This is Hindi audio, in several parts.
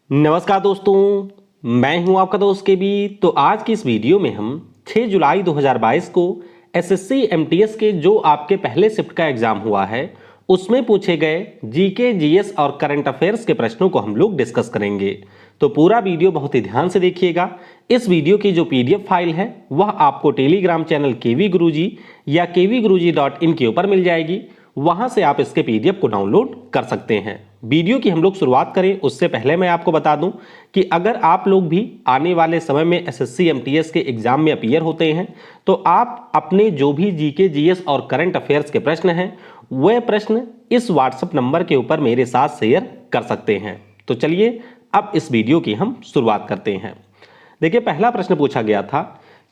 नमस्कार दोस्तों, मैं हूं आपका दोस्त के बी। तो आज की इस वीडियो में हम 6 जुलाई 2022 को एसएससी एमटीएस के जो आपके पहले शिफ्ट का एग्जाम हुआ है उसमें पूछे गए जीके जीएस और करंट अफेयर्स के प्रश्नों को हम लोग डिस्कस करेंगे। तो पूरा वीडियो बहुत ही ध्यान से देखिएगा। इस वीडियो की जो पीडीएफ फाइल है वह आपको टेलीग्राम चैनल केवी गुरुजी या kvguruji.in के ऊपर मिल जाएगी। वहां से आप इसके पीडीएफ को डाउनलोड कर सकते हैं। वीडियो की हम लोग शुरुआत करें उससे पहले मैं आपको बता दूं कि अगर आप लोग भी आने वाले समय में एसएससी एमटीएस के एग्जाम में अपीयर होते हैं तो आप अपने जो भी जीके जीएस और करंट अफेयर्स के प्रश्न हैं वह प्रश्न इस व्हाट्सएप नंबर के ऊपर मेरे साथ शेयर कर सकते हैं। तो चलिए अब इस वीडियो की हम शुरुआत करते हैं। देखिए, पहला प्रश्न पूछा गया था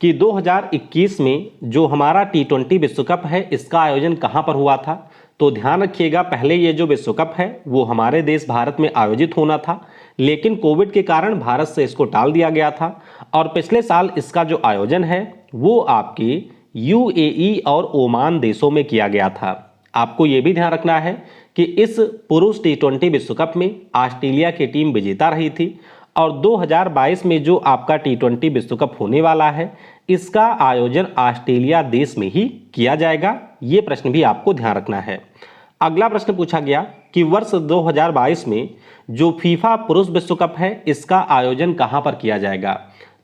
कि 2021 में जो हमारा T20 विश्व कप है इसका आयोजन कहां पर हुआ था। तो ध्यान रखिएगा, पहले ये जो विश्व कप है वो हमारे देश भारत में आयोजित होना था, लेकिन कोविड के कारण भारत से इसको टाल दिया गया था और पिछले साल इसका जो आयोजन है वो आपके यूएई और ओमान देशों में किया गया था। आपको ये भी ध्यान रखना है कि इस पुरुष T20 विश्व कप में ऑस्ट्रेलिया की टीम विजेता रही थी और 2022 में जो आपका T20 विश्व कप होने वाला है इसका आयोजन ऑस्ट्रेलिया देश में ही किया जाएगा। ये प्रश्न भी आपको ध्यान रखना है। अगला प्रश्न पूछा गया कि वर्ष 2022 में जो फीफा पुरुष विश्व कप है इसका आयोजन कहां पर किया जाएगा।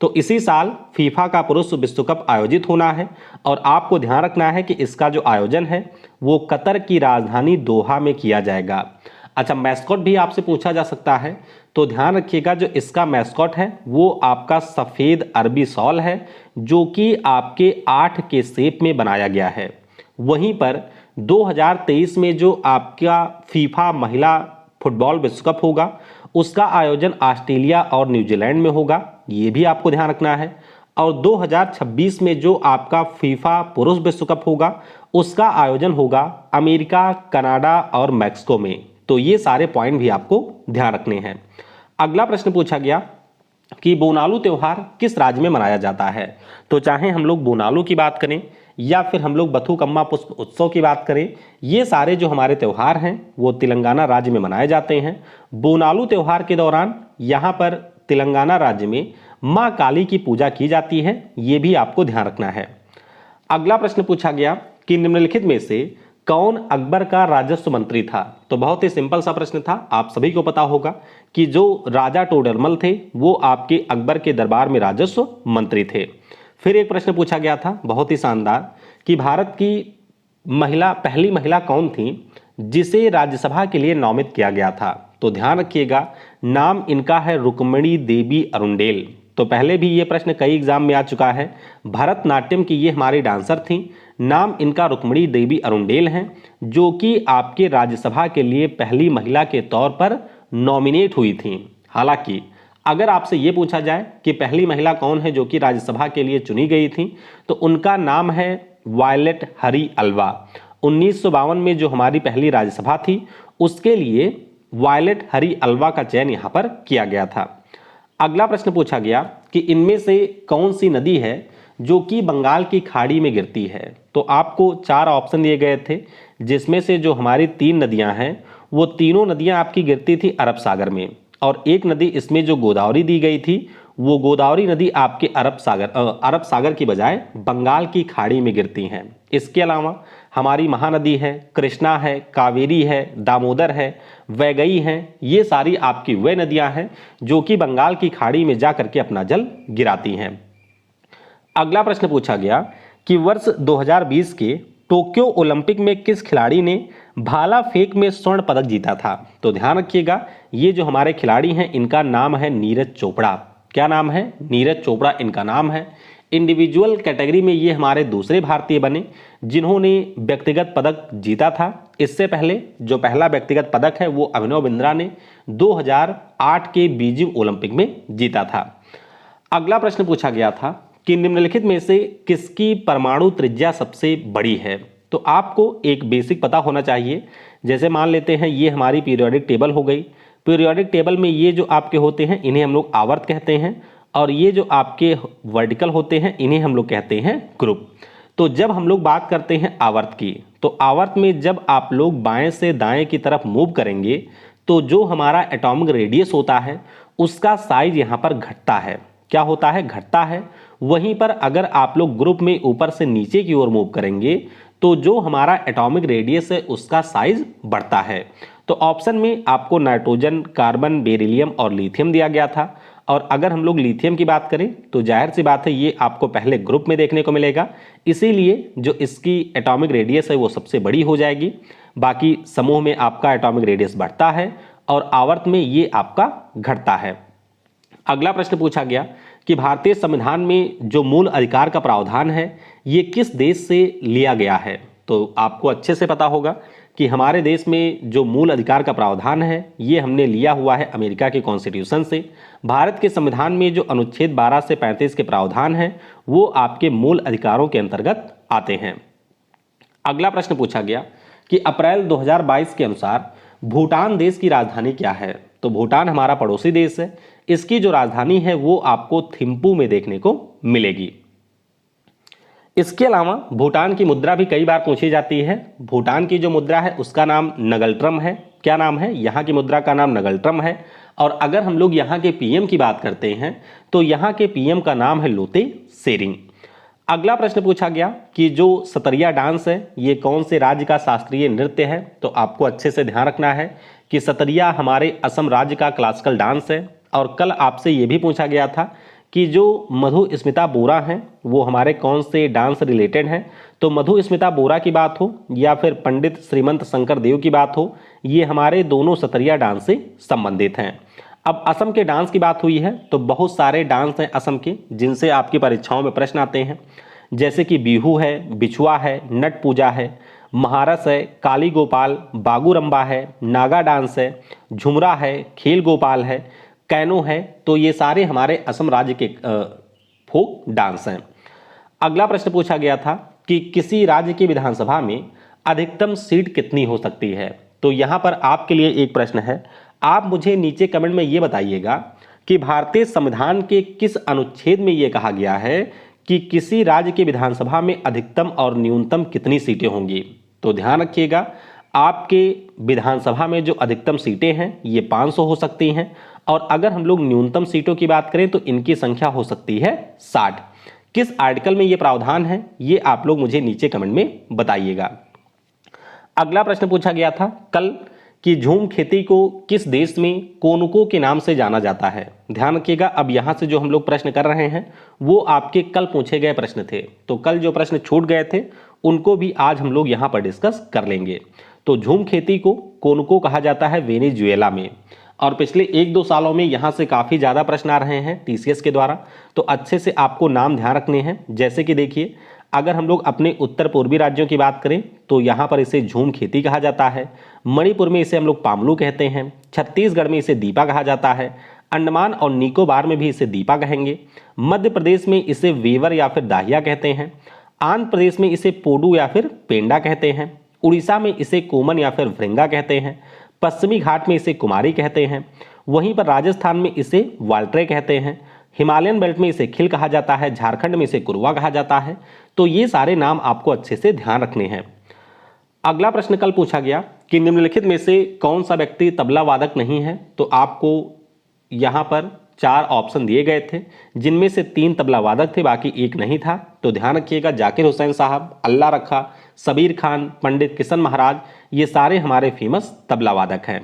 तो इसी साल फीफा का पुरुष विश्व कप आयोजित होना है और आपको ध्यान रखना है कि इसका जो आयोजन है वो कतर की राजधानी दोहा में किया जाएगा। अच्छा, मैस्कॉट भी आपसे पूछा जा सकता है, तो ध्यान रखिएगा जो इसका मैस्कॉट है वो आपका सफ़ेद अरबी शॉल है जो कि आपके 8 के शेप में बनाया गया है। वहीं पर 2023 में जो आपका फीफा महिला फुटबॉल विश्व कप होगा उसका आयोजन ऑस्ट्रेलिया और न्यूजीलैंड में होगा, ये भी आपको ध्यान रखना है। और 2026 में जो आपका फीफा पुरुष विश्व कप होगा उसका आयोजन होगा अमेरिका, कनाडा और मैक्सिको में। तो ये सारे पॉइंट भी आपको ध्यान रखने हैं। अगला प्रश्न पूछा गया कि बोनालू त्यौहार किस राज्य में मनाया जाता है। तो चाहे हम लोग बोनालू की बात करें या फिर हम लोग बथुकम्मा पुष्प उत्सव की बात करें, ये सारे जो हमारे त्यौहार हैं वो तेलंगाना राज्य में मनाए जाते हैं। बोनालू त्यौहार के दौरान यहाँ पर तेलंगाना राज्य में माँ काली की पूजा की जाती है, ये भी आपको ध्यान रखना है। अगला प्रश्न पूछा गया कि निम्नलिखित में से कौन अकबर का राजस्व मंत्री था। तो बहुत ही सिंपल सा प्रश्न था, आप सभी को पता होगा कि जो राजा टोडरमल थे वो आपके अकबर के दरबार में राजस्व मंत्री थे। फिर एक प्रश्न पूछा गया था बहुत ही शानदार कि भारत की पहली महिला कौन थी जिसे राज्यसभा के लिए नामित किया गया था। तो ध्यान रखिएगा, नाम इनका है रुक्मिणी देवी अरुंडेल। तो पहले भी ये प्रश्न कई एग्जाम में आ चुका है। भरतनाट्यम की ये हमारी डांसर थी, नाम इनका रुक्मिणी देवी अरुंडेल हैं, जो कि आपके राज्यसभा के लिए पहली महिला के तौर पर नॉमिनेट हुई थी। हालांकि अगर आपसे ये पूछा जाए कि पहली महिला कौन है जो कि राज्यसभा के लिए चुनी गई थी तो उनका नाम है वायलेट हरी अल्वा। 1952 में जो हमारी पहली राज्यसभा थी उसके लिए वायलेट हरी अल्वा का चयन यहाँ पर किया गया था। अगला प्रश्न पूछा गया कि इनमें से कौन सी नदी है जो कि बंगाल की खाड़ी में गिरती है। तो आपको 4 ऑप्शन दिए गए थे जिसमें से जो हमारी 3 नदियां हैं वो तीनों नदियां आपकी गिरती थी अरब सागर में, और एक नदी इसमें जो गोदावरी दी गई थी वो गोदावरी नदी आपके अरब सागर की बजाय बंगाल की खाड़ी में गिरती हैं। इसके अलावा हमारी महानदी है, कृष्णा है, कावेरी है, दामोदर है, वैगई है, ये सारी आपकी वे नदियां हैं जो कि बंगाल की खाड़ी में जा करके अपना जल गिराती हैं। अगला प्रश्न पूछा गया कि वर्ष 2020 के टोक्यो ओलंपिक में किस खिलाड़ी ने भाला फेंक में स्वर्ण पदक जीता था। तो ध्यान रखिएगा, ये जो हमारे खिलाड़ी हैं इनका नाम है नीरज चोपड़ा। क्या नाम है? नीरज चोपड़ा इनका नाम है। इंडिविजुअल कैटेगरी में ये हमारे दूसरे भारतीय बने जिन्होंने व्यक्तिगत पदक जीता था। इससे पहले जो पहला व्यक्तिगत पदक है वो अभिनव बिंद्रा ने 2008 के बीजिंग ओलंपिक में जीता था। अगला प्रश्न पूछा गया था कि निम्नलिखित में से किसकी परमाणु त्रिज्या सबसे बड़ी है। तो आपको एक बेसिक पता होना चाहिए। जैसे मान लेते हैं ये हमारी पीरियोडिक टेबल हो गई। पीरियोडिक टेबल में ये जो आपके होते हैं इन्हें हम लोग आवर्त कहते हैं, और ये जो आपके वर्टिकल होते हैं इन्हें हम लोग कहते हैं ग्रुप। तो जब हम लोग बात करते हैं आवर्त की, तो आवर्त में जब आप लोग बाएं से दाएं की तरफ मूव करेंगे तो जो हमारा एटॉमिक रेडियस होता है उसका साइज यहाँ पर घटता है। क्या होता है? घटता है। वहीं पर अगर आप लोग ग्रुप में ऊपर से नीचे की ओर मूव करेंगे तो जो हमारा एटॉमिक रेडियस है उसका साइज बढ़ता है। तो ऑप्शन में आपको नाइट्रोजन, कार्बन, बेरिलियम और लिथियम दिया गया था। और अगर हम लोग लिथियम की बात करें तो जाहिर सी बात है ये आपको पहले ग्रुप में देखने को मिलेगा, इसीलिए जो इसकी एटॉमिक रेडियस है वो सबसे बड़ी हो जाएगी। बाकी समूह में आपका एटॉमिक रेडियस बढ़ता है और आवर्त में ये आपका घटता है। अगला प्रश्न पूछा गया कि भारतीय संविधान में जो मूल अधिकार का प्रावधान है ये किस देश से लिया गया है। तो आपको अच्छे से पता होगा कि हमारे देश में जो मूल अधिकार का प्रावधान है ये हमने लिया हुआ है अमेरिका के कॉन्स्टिट्यूशन से। भारत के संविधान में जो अनुच्छेद 12 से 35 के प्रावधान हैं वो आपके मूल अधिकारों के अंतर्गत आते हैं। अगला प्रश्न पूछा गया कि अप्रैल 2022 के अनुसार भूटान देश की राजधानी क्या है। तो भूटान हमारा पड़ोसी देश है, इसकी जो राजधानी है वो आपको थिम्पू में देखने को मिलेगी। इसके अलावा भूटान की मुद्रा भी कई बार पूछी जाती है। भूटान की जो मुद्रा है उसका नाम नगलट्रम है। क्या नाम है? यहाँ की मुद्रा का नाम नगलट्रम है। और अगर हम लोग यहाँ के पीएम की बात करते हैं तो यहाँ के पीएम का नाम है लोते सेरिंग। अगला प्रश्न पूछा गया कि जो सतरिया डांस है ये कौन से राज्य का शास्त्रीय नृत्य है। तो आपको अच्छे से ध्यान रखना है कि सतरिया हमारे असम राज्य का क्लासिकल डांस है। और कल आपसे ये भी पूछा गया था कि जो मधुस्मिता बोरा हैं वो हमारे कौन से डांस रिलेटेड हैं। तो मधुस्मिता बोरा की बात हो या फिर पंडित श्रीमंत शंकर देव की बात हो, ये हमारे दोनों सतरिया डांस से संबंधित हैं। अब असम के डांस की बात हुई है तो बहुत सारे डांस हैं असम के जिनसे आपकी परीक्षाओं में प्रश्न आते हैं, जैसे कि बिहू है, बिछुआ है, नट पूजा है, महारस है, काली गोपाल, बागूरंबा है, नागा डांस है, झुमरा है, खेल गोपाल है, कैनो है। तो ये सारे हमारे असम राज्य के फोक डांस हैं। अगला प्रश्न पूछा गया था कि किसी राज्य की विधानसभा में अधिकतम सीट कितनी हो सकती है। तो यहाँ पर आपके लिए एक प्रश्न है, आप मुझे नीचे कमेंट में ये बताइएगा कि भारतीय संविधान के किस अनुच्छेद में ये कहा गया है कि किसी राज्य की विधानसभा में अधिकतम और न्यूनतम कितनी सीटें होंगी। तो ध्यान रखिएगा, आपके विधानसभा में जो अधिकतम सीटें हैं ये 500 हो सकती हैं और अगर हम लोग न्यूनतम सीटों की बात करें तो इनकी संख्या हो सकती है 60। किस आर्टिकल में ये प्रावधान है ये आप लोग मुझे नीचे कमेंट में बताइएगा। अगला प्रश्न पूछा गया था कल कि झूम खेती को किस देश में कोनुको के नाम से जाना जाता है। ध्यान रखिएगा, अब यहाँ से जो हम लोग प्रश्न कर रहे हैं वो आपके कल पूछे गए प्रश्न थे, तो कल जो प्रश्न छूट गए थे उनको भी आज हम लोग यहाँ पर डिस्कस कर लेंगे। तो झूम खेती को कोनुको कहा जाता है वेनेजुएला में, और पिछले 1-2 सालों में यहाँ से काफ़ी ज़्यादा प्रश्न आ रहे हैं टीसीएस के द्वारा, तो अच्छे से आपको नाम ध्यान रखने हैं। जैसे कि देखिए, अगर हम लोग अपने उत्तर पूर्वी राज्यों की बात करें तो यहाँ पर इसे झूम खेती कहा जाता है, मणिपुर में इसे हम लोग पामलू कहते हैं, छत्तीसगढ़ में इसे दीपा कहा जाता है, अंडमान और निकोबार में भी इसे दीपा कहेंगे, मध्य प्रदेश में इसे वेवर या फिर दाहिया कहते हैं, आंध्र प्रदेश में इसे पोडू या फिर पेंडा कहते हैं, उड़ीसा में इसे कोमन या फिर भृंगा कहते हैं, पश्चिमी घाट में इसे कुमारी कहते हैं, वहीं पर राजस्थान में इसे वाल्ट्रे कहते हैं, हिमालयन बेल्ट में इसे खिल कहा जाता है, झारखंड में इसे कुरवा कहा जाता है। तो ये सारे नाम आपको अच्छे से ध्यान रखने हैं। अगला प्रश्न कल पूछा गया कि निम्नलिखित में से कौन सा व्यक्ति तबला वादक नहीं है। तो आपको यहाँ पर 4 ऑप्शन दिए गए थे जिनमें से 3 तबला वादक थे, बाकी एक नहीं था। तो ध्यान रखिएगा, जाकिर हुसैन साहब, अल्लाह रखा, सबीर खान, पंडित किशन महाराज, ये सारे हमारे फेमस तबला वादक हैं।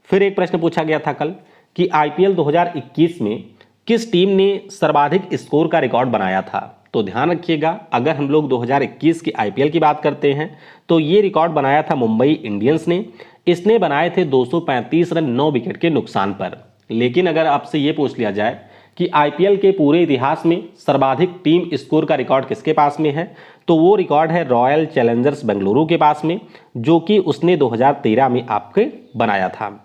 फिर एक प्रश्न पूछा गया था कल कि आईपीएल 2021 में किस टीम ने सर्वाधिक स्कोर का रिकॉर्ड बनाया था। तो ध्यान रखिएगा, अगर हम लोग 2021 की आईपीएल की बात करते हैं तो ये रिकॉर्ड बनाया था मुंबई इंडियंस ने। इसने बनाए थे 235 रन 9 विकेट के नुकसान पर। लेकिन अगर आपसे ये पूछ लिया जाए कि आईपीएल के पूरे इतिहास में सर्वाधिक टीम स्कोर का रिकॉर्ड किसके पास में है, तो वो रिकॉर्ड है रॉयल चैलेंजर्स बेंगलुरु के पास में, जो कि उसने 2013 में आपके बनाया था।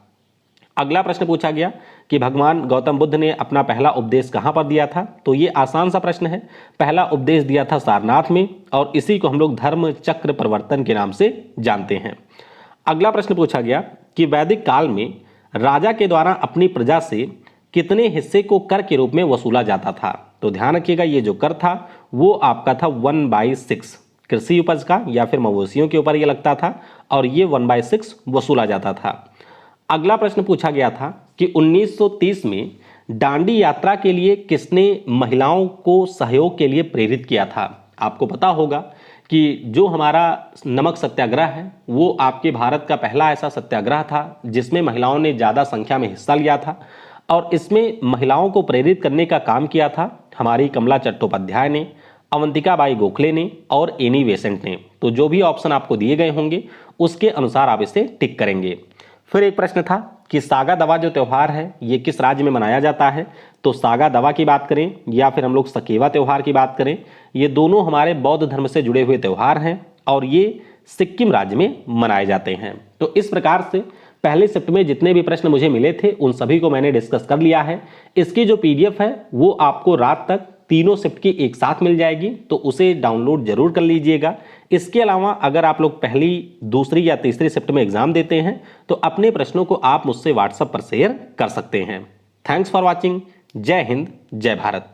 अगला प्रश्न पूछा गया कि भगवान गौतम बुद्ध ने अपना पहला उपदेश कहाँ पर दिया था। तो ये आसान सा प्रश्न है, पहला उपदेश दिया था सारनाथ में, और इसी को हम लोग धर्म चक्र प्रवर्तन के नाम से जानते हैं। अगला प्रश्न पूछा गया कि वैदिक काल में राजा के द्वारा अपनी प्रजा से कितने हिस्से को कर के रूप में वसूला जाता था। तो ध्यान रखिएगा, ये जो कर था वो आपका था 1/6 कृषि उपज का या फिर मवेशियों के ऊपर ये लगता था, और ये 1/6 वसूला जाता था। अगला प्रश्न पूछा गया था कि 1930 में दांडी यात्रा के लिए किसने महिलाओं को सहयोग के लिए प्रेरित किया था। आपको पता होगा कि जो हमारा नमक सत्याग्रह है वो आपके भारत का पहला ऐसा सत्याग्रह था जिसमें महिलाओं ने ज़्यादा संख्या में हिस्सा लिया था, और इसमें महिलाओं को प्रेरित करने का काम किया था हमारी कमला चट्टोपाध्याय ने, अवंतिका बाई गोखले ने और एनी बेसेंट ने। तो जो भी ऑप्शन आपको दिए गए होंगे उसके अनुसार आप इसे टिक करेंगे। फिर एक प्रश्न था कि सागा दावा जो त्यौहार है ये किस राज्य में मनाया जाता है। तो सागा दावा की बात करें या फिर हम लोग सकेवा त्यौहार की बात करें, ये दोनों हमारे बौद्ध धर्म से जुड़े हुए त्यौहार हैं और ये सिक्किम राज्य में मनाए जाते हैं। तो इस प्रकार से पहले शिफ्ट में जितने भी प्रश्न मुझे मिले थे उन सभी को मैंने डिस्कस कर लिया है। इसकी जो पीडीएफ है वो आपको रात तक तीनों शिफ्ट की एक साथ मिल जाएगी, तो उसे डाउनलोड जरूर कर लीजिएगा। इसके अलावा अगर आप लोग पहली, दूसरी या तीसरी शिफ्ट में एग्जाम देते हैं तो अपने प्रश्नों को आप मुझसे व्हाट्सएप पर शेयर कर सकते हैं। Thanks for watching. जय हिंद, जय भारत।